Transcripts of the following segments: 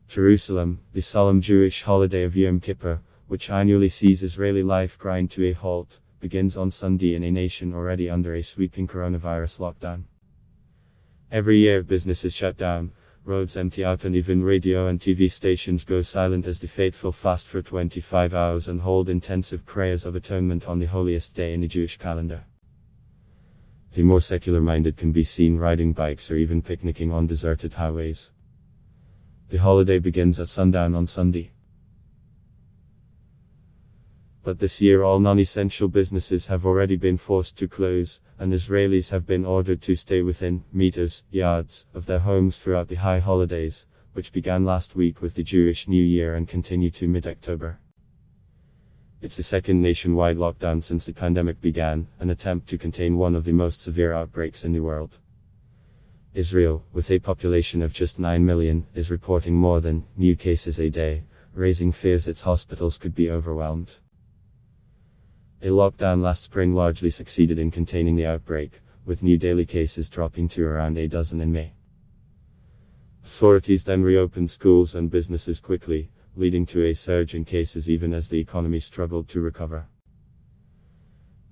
Jerusalem, the solemn Jewish holiday of Yom Kippur, which annually sees Israeli life grind to a halt, begins on Sunday in a nation already under a sweeping coronavirus lockdown. Every year businesses shut down, roads empty out, and even radio and TV stations go silent as the faithful fast for 25 hours and hold intensive prayers of atonement on the holiest day in the Jewish calendar. The more secular-minded can be seen riding bikes or even picnicking on deserted highways. The holiday begins at sundown on Sunday. But this year all non-essential businesses have already been forced to close, and Israelis have been ordered to stay within meters, yards, of their homes throughout the high holidays, which began last week with the Jewish New Year and continue to mid-October. It's the second nationwide lockdown since the pandemic began, an attempt to contain one of the most severe outbreaks in the world. Israel, with a population of just 9 million, is reporting more than new cases a day, raising fears its hospitals could be overwhelmed. A lockdown last spring largely succeeded in containing the outbreak, with new daily cases dropping to around a dozen in May. Authorities then reopened schools and businesses quickly, leading to a surge in cases even as the economy struggled to recover.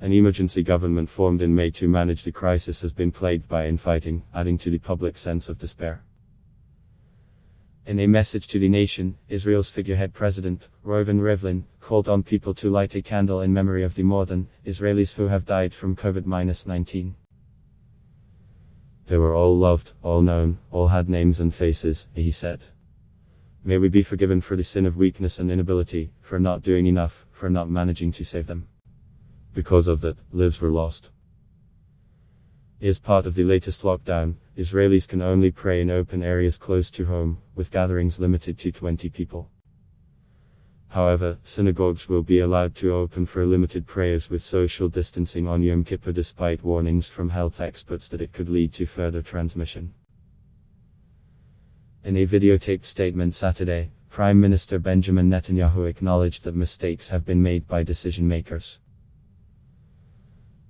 An emergency government formed in May to manage the crisis has been plagued by infighting, adding to the public sense of despair. In a message to the nation, Israel's figurehead president, Reuven Rivlin, called on people to light a candle in memory of the more than Israelis who have died from COVID-19. They were all loved, all known, all had names and faces, he said. May we be forgiven for the sin of weakness and inability, for not doing enough, for not managing to save them. Because of that, lives were lost. As part of the latest lockdown, Israelis can only pray in open areas close to home, with gatherings limited to 20 people. However, synagogues will be allowed to open for limited prayers with social distancing on Yom Kippur despite warnings from health experts that it could lead to further transmission. In a videotaped statement Saturday, Prime Minister Benjamin Netanyahu acknowledged that mistakes have been made by decision makers.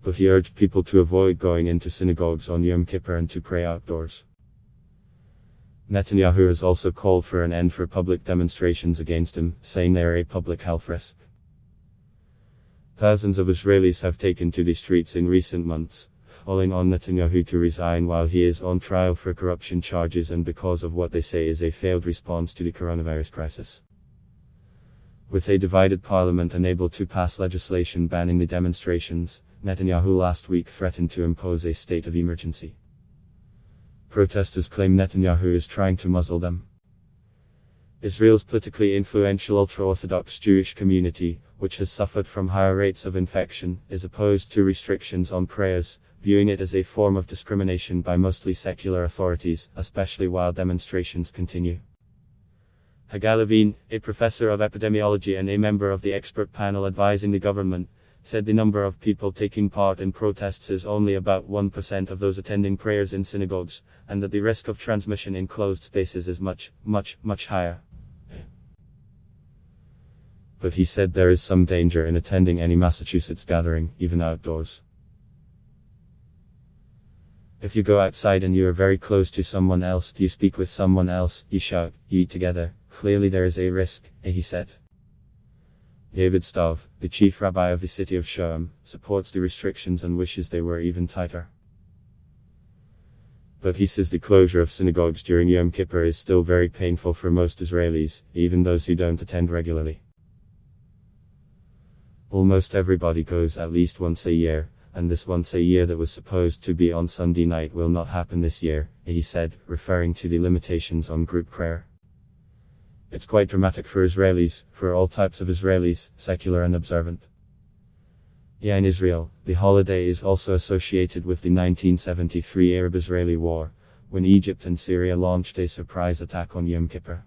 But he urged people to avoid going into synagogues on Yom Kippur and to pray outdoors. Netanyahu has also called for an end for public demonstrations against him, saying they are a public health risk. Thousands of Israelis have taken to the streets in recent months, calling on Netanyahu to resign while he is on trial for corruption charges and because of what they say is a failed response to the coronavirus crisis. With a divided parliament unable to pass legislation banning the demonstrations, Netanyahu last week threatened to impose a state of emergency. Protesters claim Netanyahu is trying to muzzle them. Israel's politically influential ultra-Orthodox Jewish community, which has suffered from higher rates of infection, is opposed to restrictions on prayers, viewing it as a form of discrimination by mostly secular authorities, especially while demonstrations continue. Hagai Levine, a professor of epidemiology and a member of the expert panel advising the government, said the number of people taking part in protests is only about 1% of those attending prayers in synagogues, and that the risk of transmission in closed spaces is much higher. But he said there is some danger in attending any Massachusetts gathering, even outdoors. If you go outside and you are very close to someone else, you speak with someone else, you shout, you eat together, clearly there is a risk, he said. David Stav, the chief rabbi of the city of Sholem, supports the restrictions and wishes they were even tighter. But he says the closure of synagogues during Yom Kippur is still very painful for most Israelis, even those who don't attend regularly. Almost everybody goes at least once a year, and this once a year that was supposed to be on Sunday night will not happen this year, he said, referring to the limitations on group prayer. It's quite dramatic for Israelis, for all types of Israelis, secular and observant. In Israel, the holiday is also associated with the 1973 Arab-Israeli War, when Egypt and Syria launched a surprise attack on Yom Kippur.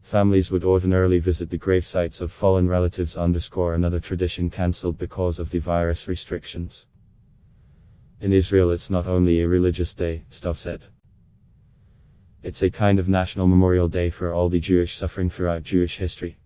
Families would ordinarily visit the gravesites of fallen relatives, another tradition cancelled because of the virus restrictions. In Israel it's not only a religious day, Stav said. It's a kind of national memorial day for all the Jewish suffering throughout Jewish history.